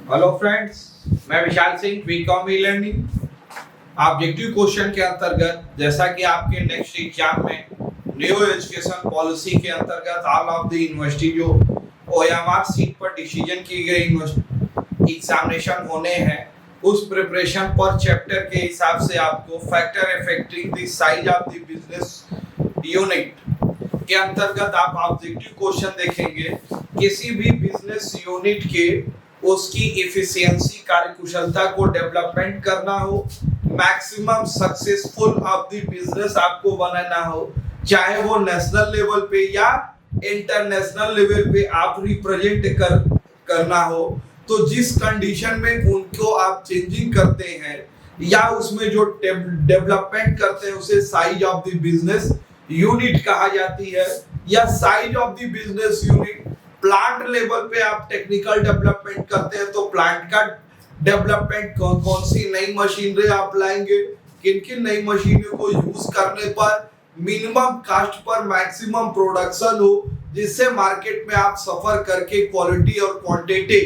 Hello friends, मैं Vishal Singh Vcom e learning. Objective question के अंतर्गत जैसा कि आपके नेक्स्ट एग्जाम में न्यू एजुकेशन पॉलिसी के अंतर्गत ऑल ऑफ द यूनिवर्सिटी जो ओएमआर सीट पर डिसीजन की गई एग्जामिनेशन होने हैं, उस प्रिपरेशन पर चैप्टर के हिसाब से आपको factor affecting the size of the business unit के अंतर्गत आप ऑब्जेक्टिव क्वेश्चन देखेंगे। किसी भी बिजनेस यूनिट के उसकी एफिशिएंसी कार्यकुशलता को डेवलपमेंट करना हो, maximum successful of the business आपको बनाना हो, चाहे वो नेशनल लेवल पे या इंटरनेशनल लेवल पे आप रिप्रेजेंट करना हो, तो जिस कंडीशन में उनको आप चेंजिंग करते हैं या उसमें जो डेवलपमेंट करते हैं उसे size of the business unit कहा जाती है। या size of the business unit plant level पे आप टेक्निकल डेवलपमेंट करते हैं तो प्लांट का डेवलपमेंट कौन सी नई मशीनरी आप लाएंगे, किन किन नई मशीनों को यूज करने पर मिनिमम कास्ट पर मैक्सिमम प्रोडक्शन हो, जिससे मार्केट में आप सफर करके क्वालिटी और क्वांटिटी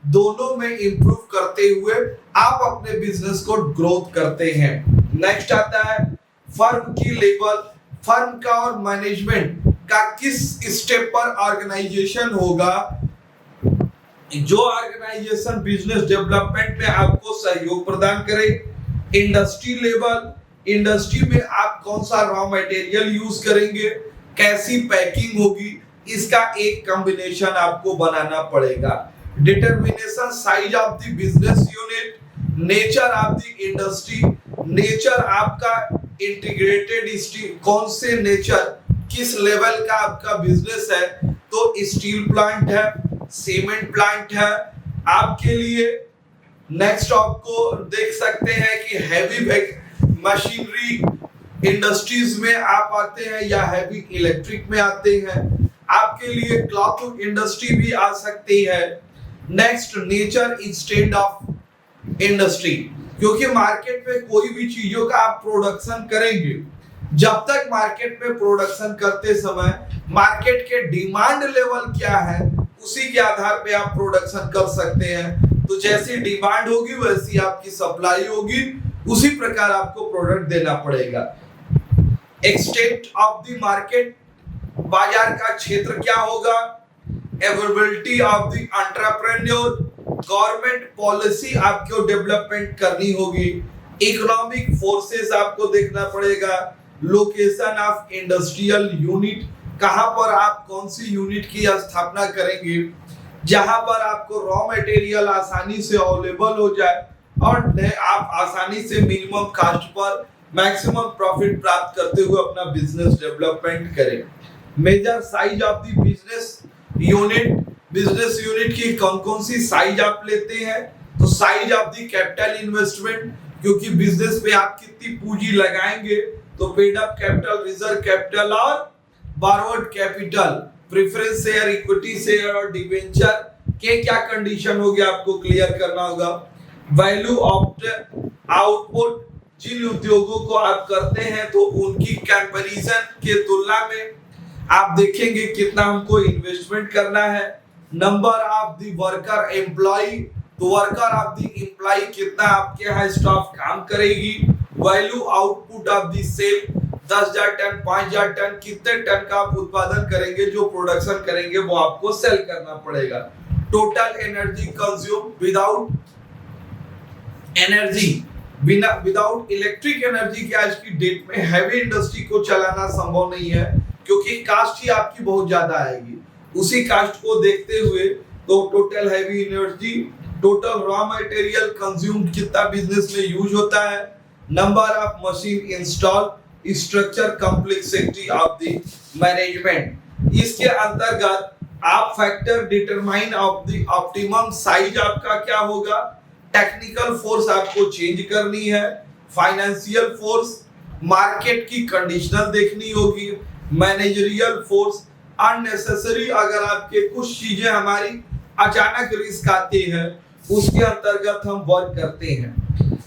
दोनों में इंप्रूव करते हुए आप अपने बिजनेस को ग्रोथ करते हैं। नेक्स्ट आता है फर्म की लेवल, फर्म का और मैनेजमेंट का किस स्टेप पर ऑर्गेनाइजेशन होगा, जो ऑर्गेनाइजेशन बिजनेस डेवलपमेंट में आपको सहयोग प्रदान करे। इंडस्ट्री लेवल, इंडस्ट्री में आप कौन सा रॉ मटेरियल यूज करेंगे, कैसी पैकिंग होगी, इसका एक कॉम्बिनेशन आपको बनाना पड़ेगा। Determination size of the business unit, nature of the industry, nature आपका इंटीग्रेटेड स्टील, कौन से नेचर किस लेवल का आपका बिजनेस है, तो स्टील प्लांट है, सीमेंट प्लांट है आपके लिए। नेक्स्ट आपको देख सकते हैं कि हैवी मशीनरी इंडस्ट्रीज में आप आते हैं या हैवी इलेक्ट्रिक में आते हैं, आपके लिए क्लॉथ इंडस्ट्री भी आ सकती है। Next nature instead of industry, क्योंकि मार्केट में कोई भी चीजों का आप प्रोडक्शन करेंगे, जब तक मार्केट में प्रोडक्शन करते समय मार्केट के डिमांड लेवल क्या है उसी के आधार पे आप प्रोडक्शन कर सकते हैं। तो जैसी डिमांड होगी वैसी आपकी सप्लाई होगी, उसी प्रकार आपको प्रोडक्ट देना पड़ेगा। एक्सटेंट ऑफ द मार्केट, बाजार का क्षेत्र क्या होगा। Availability of the entrepreneur, government policy आपको डेवलपमेंट करनी होगी। इकोनॉमिक फोर्सेस आपको देखना पड़ेगा। लोकेशन ऑफ इंडस्ट्रियल यूनिट, कहां पर आप कौन सी यूनिट की स्थापना करेंगे जहां पर आपको रॉ मटेरियल आसानी से अवेलेबल हो जाए और आप आसानी से मिनिमम कास्ट पर मैक्सिमम प्रॉफिट प्राप्त करते हुए अपना बिजनेस डेवलपमेंट करें। Major size of the business unit, business unit की कौन सी साइज आप लेते हैं, तो size of the capital investment, क्योंकि बिजनेस में आप कितनी पूंजी लगाएंगे, तो paid up capital, reserve capital और borrowed capital, preference share, equity share और डिबेंचर के क्या कंडीशन होगी आपको क्लियर करना होगा। वैल्यू ऑफ आउटपुट, जिन उद्योगों को आप करते हैं तो उनकी कंपैरिजन के तुलना में आप देखेंगे कितना हमको इन्वेस्टमेंट करना है। Number of the worker employ, तो वर्कर ऑफ द एम्प्लॉय कितना आपके यहाँ स्टाफ काम करेगी। Value output of the sale, 10,000 ton 5,000 ton कितने टन का आप उत्पादन करेंगे, जो प्रोडक्शन करेंगे वो आपको सेल करना पड़ेगा। Total energy consume without energy, without electric energy की आज की डेट में हैवी इंडस्ट्री को चलाना संभव नहीं है, क्योंकि कास्ट ही आपकी बहुत ज्यादा आएगी। उसी कास्ट को देखते हुए तो total heavy energy, total raw material consumed कितना बिजनेस में यूज होता है, number of machine install, structure complexity of the management. इसके अंतर्गत आप factor determine of the optimum size आपका क्या होगा। टेक्निकल फोर्स आपको चेंज करनी है, फाइनेंशियल फोर्स, मार्केट की कंडीशनल देखनी होगी, मैनेजरियल फोर्स, अननेसेसरी अगर आपके कुछ चीजें हमारी अचानक रिस्क आती है उसके अंतर्गत हम वर्क करते हैं।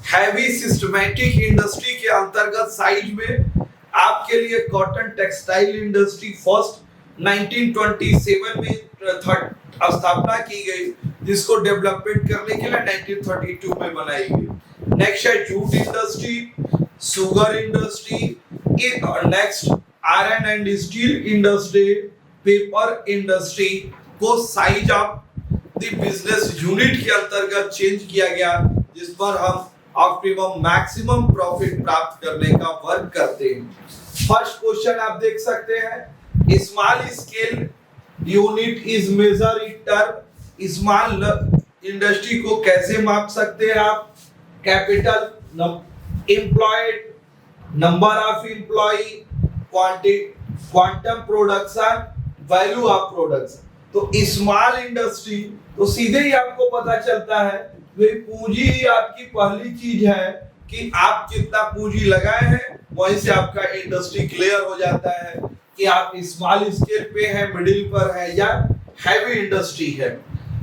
हैवी सिस्टमैटिक इंडस्ट्री के अंतर्गत साइज में आपके लिए कॉटन टेक्सटाइल इंडस्ट्री फर्स्ट 1927 में स्थापना की गई, जिसको डेवलपमेंट करने के लिए 1932 में बनाई गई। नेक्स्ट है jute industry, sugar industry, next iron and steel industry, paper industry को size of the business unit के अंतर्गत चेंज किया गया, जिस पर हम ऑप्टिमम मैक्सिमम प्रॉफिट प्राप्त करने का वर्क करते हैं। फर्स्ट क्वेश्चन आप देख सकते हैं, small scale unit is major in term, small industry को कैसे माप सकते हैं आप? Capital, employed, number of employ, quantum production, value of production. तो स्मॉल इंडस्ट्री तो सीधे ही आपको पता चलता है वे पूंजी ही आपकी पहली चीज है कि आप कितना पूंजी लगाए हैं, वहीं से आपका इंडस्ट्री क्लियर हो जाता है कि आप स्मॉल स्केल पे है, मिडिल पर है या हैवी इंडस्ट्री है।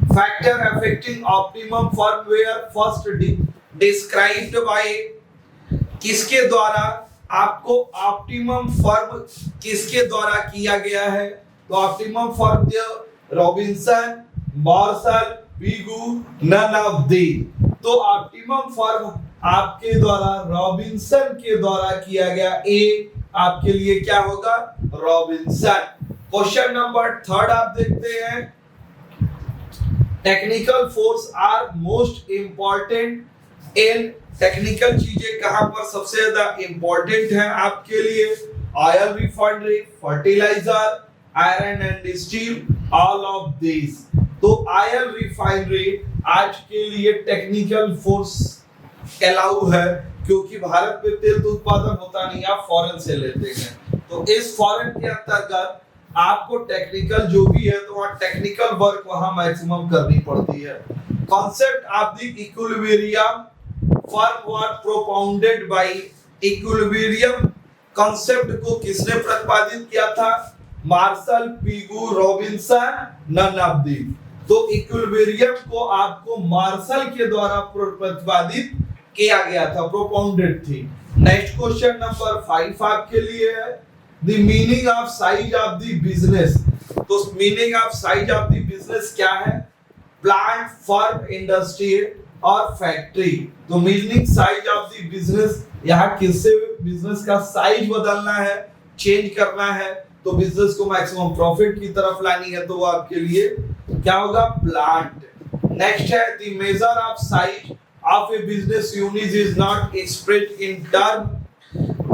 Factor affecting optimum firmware first described bye, किसके द्वारा आपको ऑप्टिमम फर्म किसके द्वारा किया गया है? तो optimum firm Robinson, Marshall, Pigou, none of the. तो ऑप्टिमम फर्म आपके द्वारा रॉबिन्सन के द्वारा किया गया, ए आपके लिए क्या होगा? रॉबिन्सन। क्वेश्चन नंबर 3 आप देखते हैं, technical force are most important in, technical चीजें कहां पर सबसे ज्यादा इंपॉर्टेंट है आपके लिए? Oil refinery, fertilizer, iron and steel, all of this. तो ऑयल रिफाइनरी आज के लिए टेक्निकल फोर्स अलाउ है, क्योंकि भारत में तेल तो उत्पादन होता नहीं, आप फॉरेन से लेते हैं। तो इस फॉरेन के अंतर्गत आपको टेक्निकल जो भी है तो वहाँ टेक्निकल वर्क वहां मैक्सिमम करनी पड़ती है। Concept of the equilibrium firm were propounded by, equilibrium concept को किसने प्रतिपादित किया था? Marshall, Pigou, Robinson, none of the. तो इक्विलिब्रियम को आपको मार्शल के द्वारा प्रतिपादित किया गया था, प्रोपाउंडेड थी। नेक्स्ट क्वेश्चन नंबर 5 आपके लिए है, the meaning of size of the business. तो meaning of size of the business क्या है? प्लांट, फर्म, इंडस्ट्री और फैक्ट्री। तो meaning size of the business, यहाँ किससे बिजनेस का साइज बदलना है, चेंज करना है, तो बिजनेस को मैक्सिमम प्रॉफिट की तरफ लानी है, तो वो आपके लिए क्या होगा? प्लांट। नेक्स्ट है, the measure of size of A business unit is not expressed in term,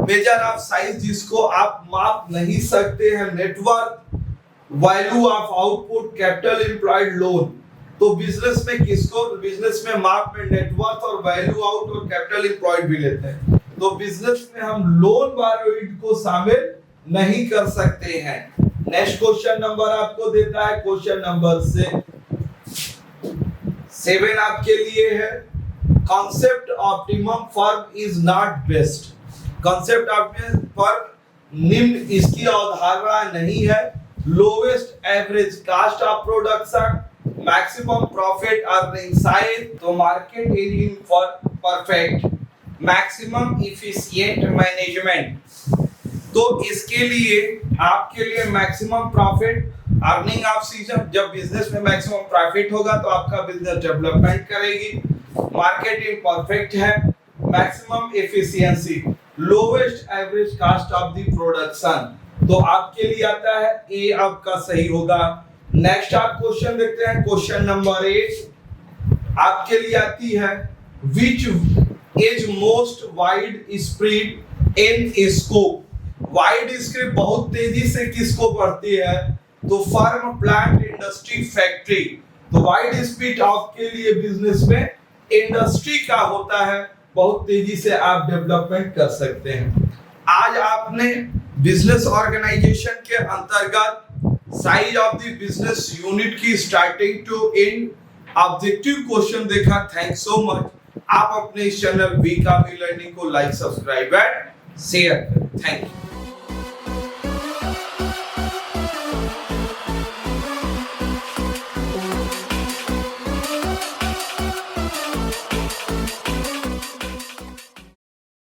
measure of size जिसको आप माप नहीं सकते हैं, network, value of output, capital employed, loan. तो बिजनेस में किसको, बिजनेस में माप में नेटवर्क और वैल्यू आउट और कैपिटल एम्प्लॉयड भी लेते हैं। तो बिजनेस में हम लोन बोरोइड को शामिल नहीं कर सकते हैं। नेक्स्ट क्वेश्चन नंबर आपको देता है, क्वेश्चन नंबर 7 आपके लिए है, concept optimum firm is not best. Concept optimum firm निम्न इसकी अवधारणा नहीं है, lowest average cost of production, maximum profit earning size, तो market is for perfect, maximum efficient management. तो इसके लिए आपके लिए maximum profit earning of season, जब बिजनेस में मैक्सिमम प्रॉफिट होगा तो आपका बिजनेस डेवलपमेंट करेगी। मार्केटिंग परफेक्ट है, maximum efficiency, lowest average cost of the production, तो आपके लिए आता है ए आपका सही होगा। नेक्स्ट आप क्वेश्चन देखते हैं, क्वेश्चन नंबर 8 आपके लिए आती है, which is most wide spread in scope. Wide spread बहुत तेजी से किसको बढ़ती है? तो फर्म, प्लांट, इंडस्ट्री, फैक्ट्री। तो वाइड स्प्रेड आपके लिए बिजनेस में इंडस्ट्री का होता है, बहुत तेजी से आप डेवलपमेंट कर सकते हैं। आज आपने बिजनेस ऑर्गेनाइजेशन के अंतर्गत size of the business unit की starting to end objective question देखा। Thanks so much. आप अपने इस चैनल वी का लर्निंग को लाइक, सब्सक्राइब एंड शेयर करें। Thank you.